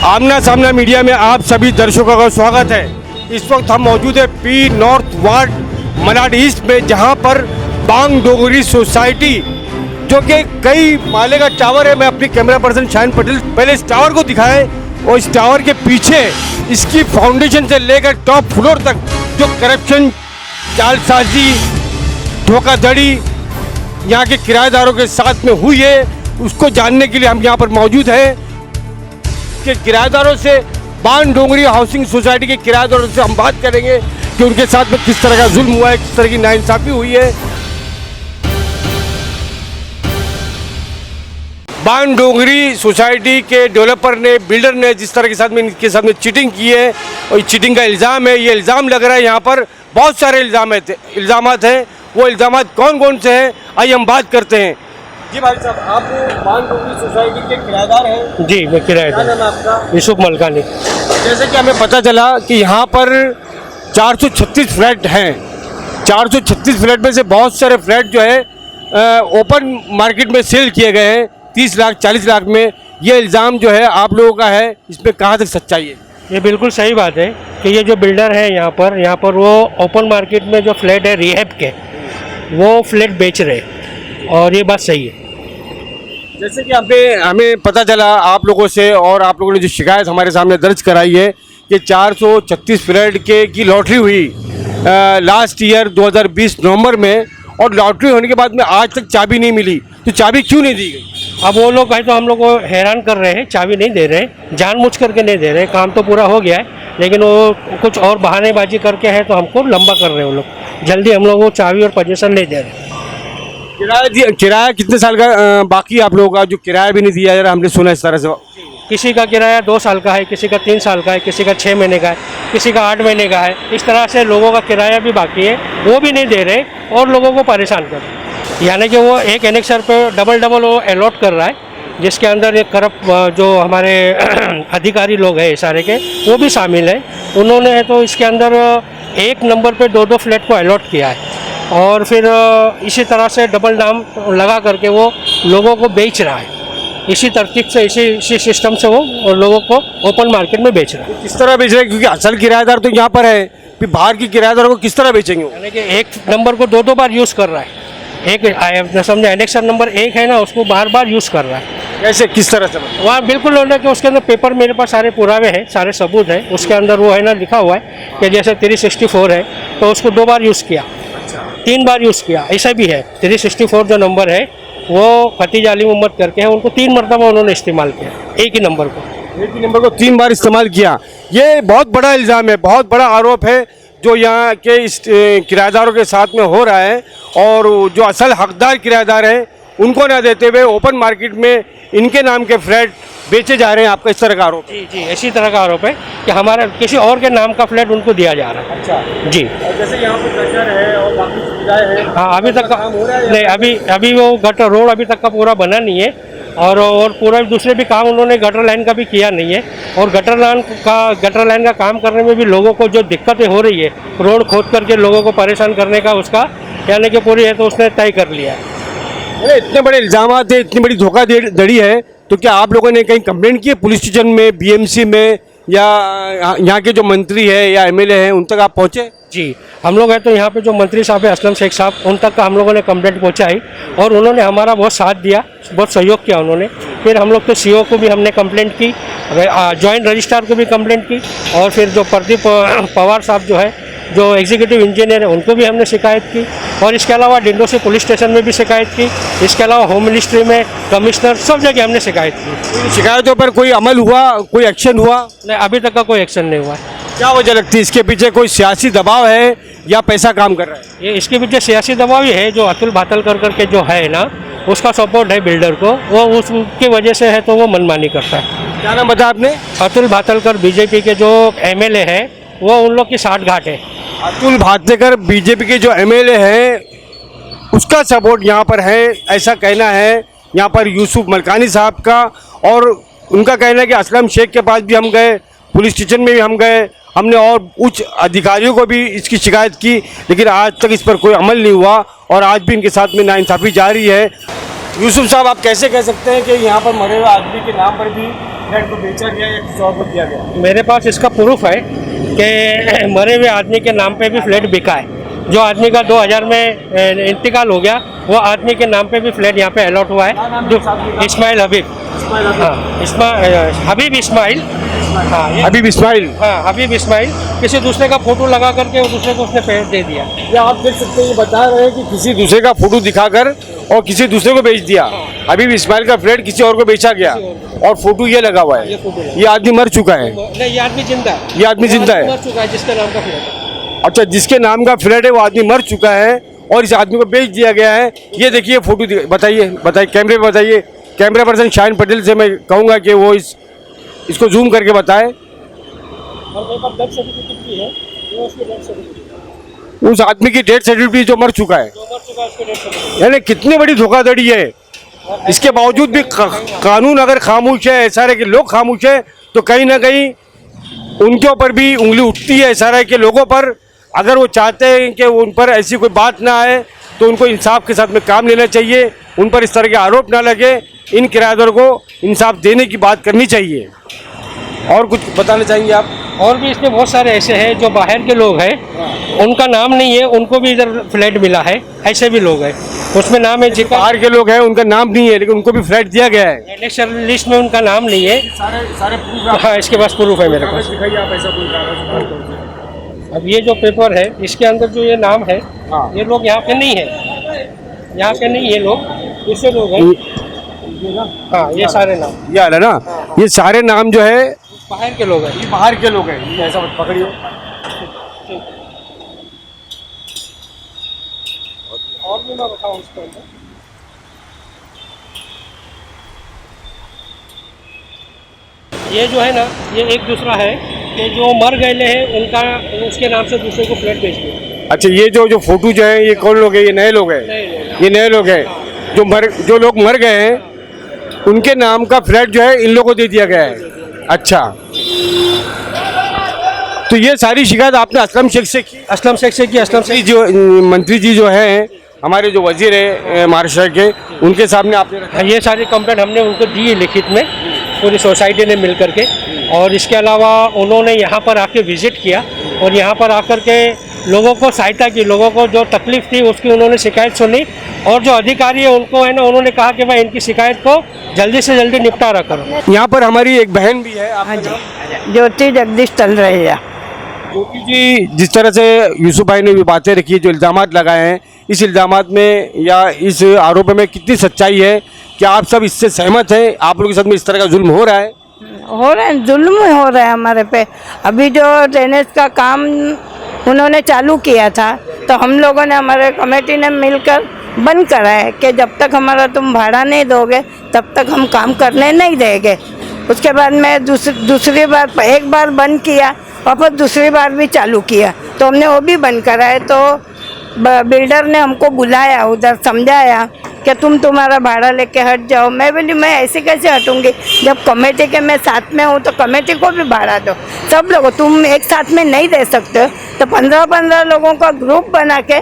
आमना सामना मीडिया में आप सभी दर्शकों का स्वागत है। इस वक्त हम मौजूद है P north ward Malad east में, जहां पर बांग डोगरी सोसाइटी जो कि कई माले का टावर है। मैं अपनी कैमरा पर्सन शाहिन पटेल पहले इस टावर को दिखाए और इस टावर के पीछे इसकी फाउंडेशन से लेकर टॉप फ्लोर तक जो करप्शन, जालसाजी, धोखाधड़ी यहाँ के किराएदारों के साथ में हुई है, उसको जानने के लिए हम यहाँ पर मौजूद हैं कि किराएदारों से, बांग डोगरी हाउसिंग सोसाइटी के किराएदारों से हम बात करेंगे कि उनके साथ में किस तरह का जुल्म हुआ है, किस तरह की नाइंसाफी हुई है। बांग डोगरी सोसाइटी के डेवलपर ने, बिल्डर ने जिस तरह के साथ में इनके साथ में चीटिंग की है और चीटिंग का इल्ज़ाम है, ये इल्ज़ाम लग रहा है। यहाँ पर बहुत सारे इल्ज़ामात हैं। वो इल्ज़ामात कौन कौन से हैं, आइए हम बात करते हैं। जी भाई साहब, आप बांग डोगरी सोसाइटी के किराएदार हैं? जी, मैं किराएदार। क्या नाम है आपका? यूसुफ मलकानी। जैसे कि हमें पता चला कि यहाँ पर 436 फ्लैट हैं। 436 फ्लैट में से बहुत सारे फ्लैट जो है ओपन मार्केट में सेल किए गए हैं 30 लाख 40 लाख में। ये इल्ज़ाम जो है आप लोगों का है, इसमें कहाँ तक सच्चाई है? ये बिल्कुल सही बात है कि ये जो बिल्डर है यहाँ पर वो ओपन मार्केट में जो फ्लैट है रिहैब के, वो फ्लैट बेच रहे हैं और ये बात सही है। जैसे कि हमें पता चला आप लोगों से, और आप लोगों ने जो शिकायत हमारे सामने दर्ज कराई है कि 436 फ्लैट की लॉटरी हुई लास्ट ईयर 2020 नवंबर में, और लॉटरी होने के बाद में आज तक चाबी नहीं मिली। तो चाबी क्यों नहीं दी गई? अब वो लोग है तो हम लोग को हैरान कर रहे हैं, चाबी नहीं दे रहे, जानबूझ करके नहीं दे रहे। काम तो पूरा हो गया है, लेकिन वो कुछ और बहानेबाजी करके है तो हमको लंबा कर रहे हैं वो लोग। जल्दी हम लोग को चाबी और पोजीशन नहीं दे रहे। किराया कितने साल का बाकी आप लोगों का, जो किराया भी नहीं दिया जा रहा, हमने सुना इस तरह से? किसी का किराया 2 साल का है, किसी का 3 साल का है, किसी का 6 महीने का है, किसी का 8 महीने का है। इस तरह से लोगों का किराया भी बाकी है, वो भी नहीं दे रहे और लोगों को परेशान कर रहे। यानी कि वो एक एनेक्सर पे डबल वो अलॉट कर रहा है, जिसके अंदर एक करप्ट जो हमारे अधिकारी लोग हैं सारे के, वो भी शामिल हैं। उन्होंने तो इसके अंदर एक नंबर पे 2-2 फ्लैट को अलॉट किया है और फिर इसी तरह से डबल नाम लगा करके वो लोगों को बेच रहा है। इसी तरतीब से, इसी सिस्टम से वो लोगों को ओपन मार्केट में बेच रहा है। किस तरह बेच रहे हैं? क्योंकि असल किराएदार तो यहाँ पर है, फिर बाहर की किराएदारों को किस तरह बेचेंगे? यानी कि एक नंबर को 2-2 बार यूज़ कर रहा है। एक समझे एनेक्सर नंबर 1 है ना, उसको बार बार यूज़ कर रहा है। कैसे, किस तरह से? वहाँ बिल्कुल होना कि उसके अंदर पेपर, मेरे पास सारे पुरावे हैं, सारे सबूत हैं। उसके अंदर वो है ना लिखा हुआ है कि जैसे 364 है तो उसको 2 बार यूज़ किया, 3 बार यूज़ किया, ऐसा भी है। 364 जो नंबर है वो खतीज आली मोहम्मद करके है, उनको 3 मरतबा उन्होंने इस्तेमाल किया, एक ही नंबर को 3 बार इस्तेमाल किया। ये बहुत बड़ा इल्ज़ाम है, बहुत बड़ा आरोप है जो यहाँ के इस किराएदारों के साथ में हो रहा है, और जो असल हकदार किराएदार हैं उनको न देते हुए ओपन मार्केट में इनके नाम के फ्लैट बेचे जा रहे हैं। आपका इस तरह का आरोप? जी, इसी तरह का आरोप है कि हमारा किसी और के नाम का फ्लैट उनको दिया जा रहा है। अच्छा जी। और जैसे यहाँ पर गटर है और बाकी सुविधाएं हैं? हाँ, अभी तक काम हो रहा है? नहीं, अभी वो गटर रोड अभी तक का पूरा बना नहीं है, और पूरा दूसरे भी काम उन्होंने गटर लाइन का भी किया नहीं है। और गटर लाइन का काम करने में भी लोगों को जो दिक्कतें हो रही है, रोड खोद करके लोगों को परेशान करने का उसका यानी कि पूरी है तो उसने तय कर लिया है। इतने बड़े इल्ज़ाम है, इतनी बड़ी धोखाधड़ी है, तो क्या आप लोगों ने कहीं कंप्लेंट की है पुलिस स्टेशन में, बीएमसी में, या यहाँ के जो मंत्री है या एमएलए हैं उन तक आप पहुँचे? जी, हम लोग हैं तो यहाँ पे जो मंत्री साहब है असलम शेख साहब, उन तक का हम लोगों ने कंप्लेंट पहुँचाई और उन्होंने हमारा बहुत साथ दिया, बहुत सहयोग किया उन्होंने। फिर हम लोग तो सीओ को भी हमने कंप्लेंट की, जॉइंट रजिस्ट्रार को भी कंप्लेंट की, और फिर जो प्रदीप पवार साहब जो है, जो एग्जीक्यूटिव इंजीनियर है, उनको भी हमने शिकायत की, और इसके अलावा डिंडोसी पुलिस स्टेशन में भी शिकायत की। इसके अलावा होम मिनिस्ट्री में, कमिश्नर, सब जगह हमने शिकायत की। शिकायतों पर कोई अमल हुआ, कोई एक्शन हुआ? नहीं, अभी तक का कोई एक्शन नहीं हुआ है। क्या वजह लगती है? इसके पीछे कोई सियासी दबाव है या पैसा काम कर रहा है? ये इसके पीछे सियासी दबाव ही है, जो अतुल भातलकर करके जो है ना, उसका सपोर्ट है बिल्डर को, वो उसकी वजह से है तो वो मनमानी करता है। क्या नाम बताया आपने? अतुल भातलकर बीजेपी के जो एमएलए है, वो उन लोग की साठगांठ है। अतुल भातलकर बीजेपी के जो एमएलए हैं उसका सपोर्ट यहाँ पर है, ऐसा कहना है यहाँ पर यूसुफ मलकानी साहब का। और उनका कहना है कि असलम शेख के पास भी हम गए, पुलिस स्टेशन में भी हम गए, हमने और उच्च अधिकारियों को भी इसकी शिकायत की, लेकिन आज तक इस पर कोई अमल नहीं हुआ और आज भी इनके साथ में नाइंसाफ़ी जारी है। यूसुफ साहब, आप कैसे कह सकते हैं कि यहाँ पर मरे हुए आदमी के नाम पर भी फ्लैट को बेचा गया या किसी और को दिया गया? मेरे पास इसका प्रूफ है कि मरे हुए आदमी के नाम पे भी फ्लैट बिका है। जो आदमी का 2000 में इंतकाल हो गया, वो आदमी के नाम पे भी फ्लैट यहाँ पे अलॉट हुआ है। जो इस्माइल हबीब, हाँ हबीब इस्माइल, हाँ हबीब इस्माइल, हाँ हबीब इस्माइल, किसी दूसरे का फोटो लगा करके वो दूसरे को उसने पैसे दे दिया। या आप देख सकते हैं, ये बता रहे हैं कि किसी दूसरे का फोटो दिखाकर और किसी दूसरे को बेच दिया। हबीब इस्माइल का फ्लैट किसी और को बेचा गया और फोटो ये लगा हुआ है। ये आदमी मर चुका है? नहीं, ये आदमी जिंदा है। ये आदमी जिंदा है? मर चुका है, जिसके नाम का फ्लैट है। अच्छा, जिसके नाम का फ्लैट है वो आदमी मर चुका है और इस आदमी को बेच दिया गया है। ये देखिए फोटो, बताइए कैमरे में बताइए। कैमरा पर्सन शाहिन पटेल से मैं कहूँगा कि वो इसको जूम करके बताए। और मेरे पास डेथ सर्टिफिकेट भी है, ये उसकी डेथ सर्टिफिकेट, उस आदमी की डेथ सर्टिफिकेट जो मर चुका है, उसकी डेथ सर्टिफिकेट। यानी कितनी बड़ी धोखाधड़ी है। इसके बावजूद भी कानून अगर खामोश है, इशारे के लोग खामोश है, तो कहीं ना कहीं उनके ऊपर भी उंगली उठती है इशारे के लोगों पर। अगर वो चाहते हैं कि उन पर ऐसी कोई बात ना आए, तो उनको इंसाफ के साथ में काम लेना चाहिए। उन पर इस तरह के आरोप ना लगे। इन किराएदारों को इंसाफ देने की बात करनी चाहिए। और कुछ बताना चाहेंगे आप? और भी इसमें बहुत सारे ऐसे हैं जो बाहर के लोग हैं, उनका नाम नहीं है, उनको भी इधर फ्लैट मिला है। ऐसे भी लोग हैं, उसमें नाम है जिका, बाहर के लोग हैं, उनका नाम नहीं है, लेकिन उनको भी फ्लैट दिया गया है। इलेक्शन लिस्ट में उनका नाम नहीं है। सारे प्रूफ? हाँ, इसके पास प्रूफ है मेरे पास। दिखाइए आप ऐसा कोई कागज। अब ये जो पेपर है, इसके अंदर जो ये नाम है, हाँ। ये लोग यहाँ के नहीं है, यहाँ के नहीं ये लोग, दूसरे लोग हैं। हाँ, ये सारे नाम, ये है ना, ये सारे नाम जो है बाहर के लोग हैं। ये बाहर के लोग हैं। ये ऐसा मत पकड़ियो। और भी मैं बताऊँ उसके अंदर, ये जो है ना, ये एक दूसरा है कि जो मर गए हैं उनका, उसके नाम से दूसरे को फ्लैट बेच दिया। अच्छा, ये जो फोटो जो है, ये कौन लोग हैं? ये नए लोग हैं? ये नए लोग हैं जो लोग मर गए हैं, उनके नाम का फ्लैट जो है इन लोगों को दे दिया गया है। अच्छा, तो ये सारी शिकायत आपने असलम शेख से की? असलम शेख से की। असलम शेख जो मंत्री जी जो हैं, हमारे जो वजीर है महाराष्ट्र के, उनके सामने आपने रखा? ये सारी कंप्लेंट हमने उनको दी है लिखित में, पूरी सोसाइटी ने मिल करके। और इसके अलावा उन्होंने यहाँ पर आके विज़िट किया और यहाँ पर आकर के लोगों को सहायता की, लोगों को जो तकलीफ़ थी उसकी उन्होंने शिकायत सुनी। और जो अधिकारी है उनको है ना, उन्होंने कहा कि भाई इनकी शिकायत को जल्दी से जल्दी निपटारा करो। यहाँ पर हमारी एक बहन भी है। हाँ जी, ज्योति जगदीश चल रही है। ज्योति जी, जिस तरह से यूसुफ भाई ने भी बातें रखी है, जो इल्ज़ामात लगाए हैं, इस इल्ज़ामात में या इस आरोप में कितनी सच्चाई है? क्या आप सब इससे सहमत हैं? आप लोगों के साथ में इस तरह का जुल्म हो रहा है? हो रहा है, जुल्म हो रहा है हमारे पे। अभी जो ड्रेनेज का काम उन्होंने चालू किया था, तो हम लोगों ने, हमारे कमेटी ने मिलकर बंद करा है कि जब तक हमारा तुम भाड़ा नहीं दोगे तब तक हम काम करने नहीं देंगे। उसके बाद में दूसरी बार, एक बार बंद किया, वापस दूसरी बार भी चालू किया, तो हमने वो भी बंद करा है। तो बिल्डर ने हमको बुलाया, उधर समझाया कि तुम्हारा भाड़ा लेके हट जाओ। मैं बोली मैं ऐसे कैसे हटूंगी, जब कमेटी के मैं साथ में हूँ तो कमेटी को भी भाड़ा दो। सब लोग, तुम एक साथ में नहीं दे सकते, तो 15-15 लोगों का ग्रुप बना के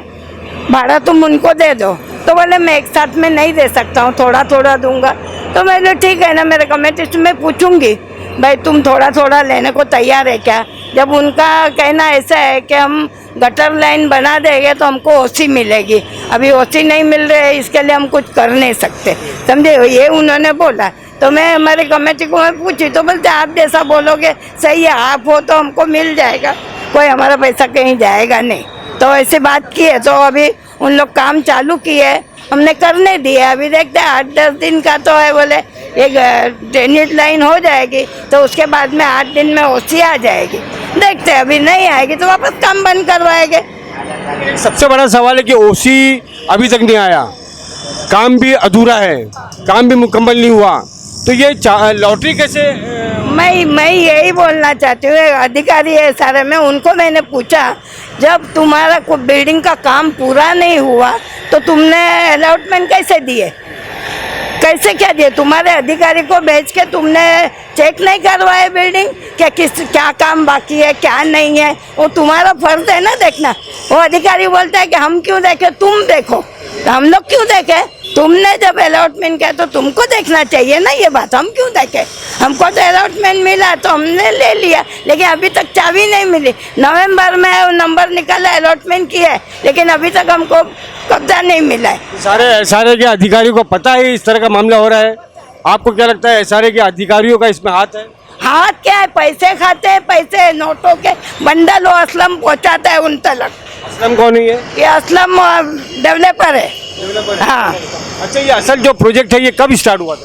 भाड़ा तुम उनको दे दो। तो बोले मैं एक साथ में नहीं दे सकता हूँ, थोड़ा थोड़ा दूंगा। तो मैं बोले ठीक है ना, मेरे कमेटी से मैं पूछूंगी भाई तुम थोड़ा थोड़ा लेने को तैयार है क्या। जब उनका कहना ऐसा है कि हम गटर लाइन बना देंगे तो हमको ओसी मिलेगी, अभी ओसी नहीं मिल रही है, इसके लिए हम कुछ कर नहीं सकते, समझे, ये उन्होंने बोला। तो मैं हमारी कमेटी को मैं पूछी, तो बोलते आप जैसा बोलोगे सही है, आप हो तो हमको मिल जाएगा, कोई हमारा पैसा कहीं जाएगा नहीं। तो ऐसी बात की है। तो अभी उन लोग काम चालू किए, हमने करने दिया। अभी देखते हैं 8-10 दिन का तो है, बोले एक ड्रेनेज लाइन हो जाएगी तो उसके बाद में 8 दिन में ओसी आ जाएगी। देखते हैं, अभी नहीं आएगी तो वापस काम बंद करवाएंगे। सबसे बड़ा सवाल है कि ओसी अभी तक नहीं आया, काम भी अधूरा है, काम भी मुकम्मल नहीं हुआ, तो ये लॉटरी कैसे? मैं यही बोलना चाहती हूँ, अधिकारी है सारे में, उनको मैंने पूछा जब तुम्हारा कोई बिल्डिंग का काम पूरा नहीं हुआ तो तुमने अलॉटमेंट कैसे दिए, कैसे क्या दिए? तुम्हारे अधिकारी को भेज के तुमने चेक नहीं करवाए बिल्डिंग क्या काम बाकी है क्या नहीं है? वो तुम्हारा फर्ज है ना देखना। वो अधिकारी बोलता है कि हम क्यों देखें, तुम देखो, तो हम लोग क्यों देखे? तुमने जब अलॉटमेंट किया तो तुमको देखना चाहिए ना ये बात, हम क्यों देखे? हमको तो अलॉटमेंट मिला तो हमने ले लिया, लेकिन अभी तक चाबी नहीं मिली। नवंबर में नंबर निकाला, अलॉटमेंट किया है, लेकिन अभी तक हमको कब्जा नहीं मिला है। सारे एसआरए के अधिकारियों को पता है इस तरह का मामला हो रहा है? आपको क्या लगता है एसआरए के अधिकारियों का इसमें हाथ है? हाथ क्या है? पैसे खाते हैं, पैसे नोटों के बंडल वो असलम पहुंचाता है उन तक। असलम कौन है ये? ये असलम डेवलपर है। हाँ। अच्छा, ये असल जो प्रोजेक्ट है ये कब स्टार्ट हुआ था?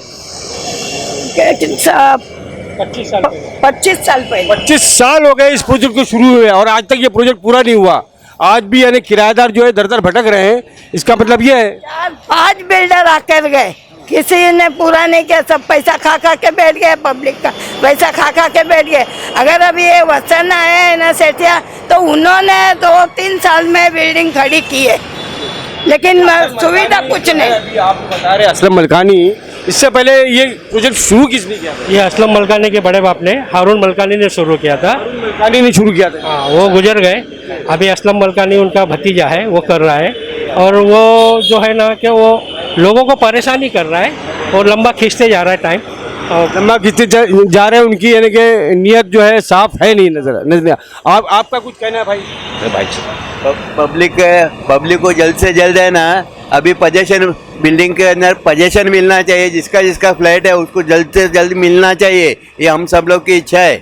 25 साल पहले। 25 साल पहले। 25 साल हो गए इस प्रोजेक्ट को शुरू हुए और आज तक ये प्रोजेक्ट पूरा नहीं हुआ। आज भी यानी किराएदार जो है दर दर भटक रहे हैं। इसका मतलब ये है 4-5 बिल्डर आकर गए, किसी ने पूरा नहीं किया, सब पैसा खा खा के बैठ गए, पब्लिक का पैसा खा खा के बैठ गए। अगर अभी ये वसन आए हैं ना सेठिया, तो उन्होंने 2-3 साल में बिल्डिंग खड़ी की है, लेकिन सुविधा कुछ नहीं। अभी आप बता रहे असलम मलकानी, इससे पहले ये प्रोजेक्ट शुरू किसने किया था? ये असलम मलकानी के बड़े बाप ने, हारून मलकानी ने शुरू किया था। मलकानी ने शुरू किया था। हाँ, वो गुजर गए। अभी असलम मलकानी उनका भतीजा है, वो कर रहा है। और वो जो है ना कि वो लोगों को परेशानी कर रहा है और लंबा खींचते जा रहा है टाइम। और लम्बा खींचते जा रहे हैं, उनकी यानी कि नीयत जो है साफ है नहीं नजर। आपका कुछ कहना है भाई? पब्लिक को जल्द से जल्द है ना, अभी पोजेशन बिल्डिंग के अंदर पोजेशन मिलना चाहिए। जिसका जिसका फ्लैट है उसको जल्द से जल्द मिलना चाहिए, ये हम सब लोग की इच्छा है।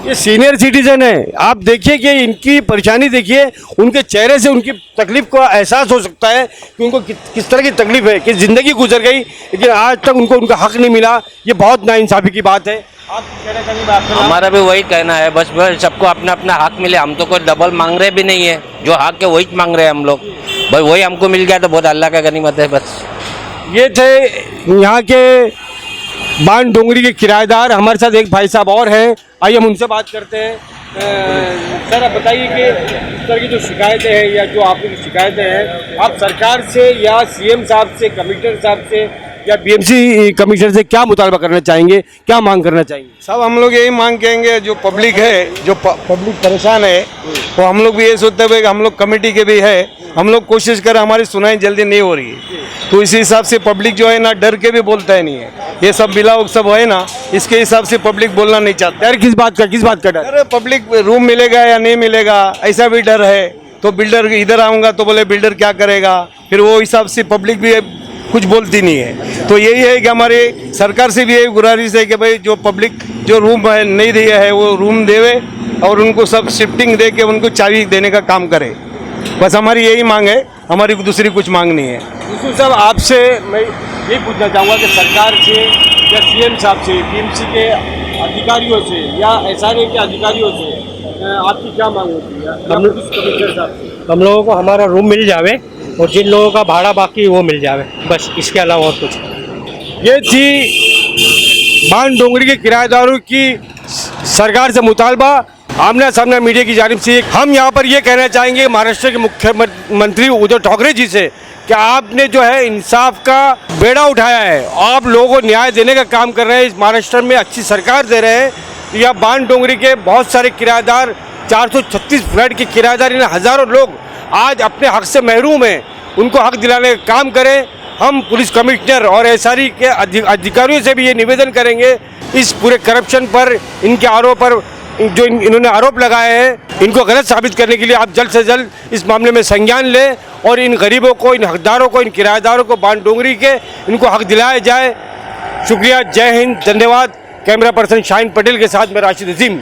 ये सीनियर सिटीजन है, आप देखिए कि इनकी परेशानी देखिए, उनके चेहरे से उनकी तकलीफ का एहसास हो सकता है कि उनको किस तरह की तकलीफ है, कि ज़िंदगी गुजर गई लेकिन आज तक उनको उनका हक नहीं मिला। ये बहुत नाइंसाफ़ी की बात है। आप कहना चाहेंगे? हमारा भी वही कहना है, बस सबको अपना अपना हक मिले। हम तो कोई डबल मांग रहे भी नहीं है, जो हक है वही मांग रहे हैं हम लोग। भाई वही हमको मिल गया तो बहुत अल्लाह का गनीमत है। बस ये थे यहाँ के बाण डोंगरी के किराएदार। हमारे साथ एक भाई साहब और हैं, आइए हम उनसे बात करते हैं। सर आप बताइए कि इस तरह की जो शिकायतें हैं या जो आपकी शिकायतें हैं, आप सरकार से या सीएम साहब से, कमिश्नर साहब से या बीएमसी कमिश्नर से क्या मुतालबा करना चाहेंगे, क्या मांग करना चाहेंगे? सब हम लोग यही मांग करेंगे, जो पब्लिक है, जो पब्लिक परेशान है, वो हम लोग भी ये सोचते हुए कि हम लोग कमेटी के भी है, हम लोग कोशिश करें, हमारी सुनाई जल्दी नहीं हो रही है। तो इसी हिसाब से पब्लिक जो है ना डर के भी बोलता है नहीं है। ये सब बिलाव सब है ना, इसके हिसाब से पब्लिक बोलना नहीं चाहता। डर किस बात का डर? अरे पब्लिक रूम मिलेगा या नहीं मिलेगा ऐसा भी डर है। तो बिल्डर इधर आऊँगा तो बोले बिल्डर क्या करेगा, फिर वो हिसाब से पब्लिक भी कुछ बोलती नहीं है। तो यही है कि हमारे सरकार से भी यही गुजारिश है कि भाई जो पब्लिक जो रूम है नहीं दिया है वो रूम देवे और उनको सब शिफ्टिंग दे के उनको चाबी देने का काम करे। बस हमारी यही मांग है, हमारी दूसरी कुछ मांग नहीं है। यूसुफ साहब आपसे मैं ये पूछना चाहूँगा कि सरकार से या सीएम साहब से, बीएमसी के अधिकारियों से या एसआरए के अधिकारियों से आपकी क्या मांग होती है? कमिश्नर साहब से हम लोगों को हमारा रूम मिल जावे और जिन लोगों का भाड़ा बाकी वो मिल जावे, बस इसके अलावा और कुछ नहीं। ये थी बाण डोंगरी के किराएदारों की सरकार से मुतालबा आमना सामना मीडिया की जानिब से। हम यहाँ पर ये कहना चाहेंगे महाराष्ट्र के मुख्यमंत्री उद्धव ठाकरे जी से कि आपने जो है इंसाफ का बेड़ा उठाया है, आप लोगों को न्याय देने का काम कर रहे हैं, इस महाराष्ट्र में अच्छी सरकार दे रहे हैं। यह बाण डोंगरी के बहुत सारे किराएदार, 436 फ्लैट के किराएदार, इन हज़ारों लोग आज अपने हक से महरूम हैं, उनको हक दिलाने का काम करें। हम पुलिस कमिश्नर और एसआरए के अधिकारियों से भी ये निवेदन करेंगे, इस पूरे करप्शन पर, इनके आरोप पर जो इन्होंने आरोप लगाए हैं, इनको गलत साबित करने के लिए आप जल्द से जल्द इस मामले में संज्ञान लें और इन गरीबों को, इन हकदारों को, इन किराएदारों को, बाण डोंगरी के, इनको हक दिलाया जाए। शुक्रिया, जय हिंद, धन्यवाद। कैमरा पर्सन शाहीन पटेल के साथ मैं राशिद अजीम।